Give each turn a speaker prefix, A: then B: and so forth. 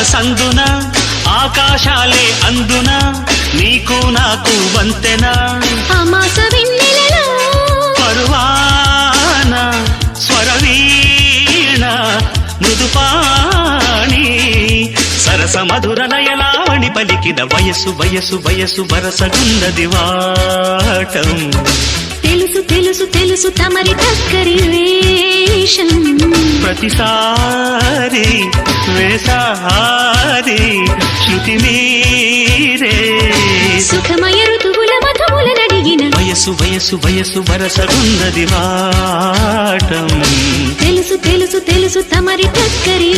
A: సందున ఆకాశాలే అందున నీకు నాకు వంతెన
B: అమాస వెన్నెలలో
A: పరువాన స్వరవీణ మృదుపాణి సరస మధుర నయనావణి పలికిన వయసు వయసు వయసు వరసగున్నది వాటం
B: తెలుసు తెలుసు తెలుసు తమరి టక్కరి వేషం
A: ప్రతిసారి వేసారి శృతి మీరే
B: సుఖమయ ఋతువుల మధువుల నడిగిన
A: వయసు వయసు వయసు వరసగున్నది వాటం
B: తెలుసు తెలుసు తెలుసు తమరి టక్కరి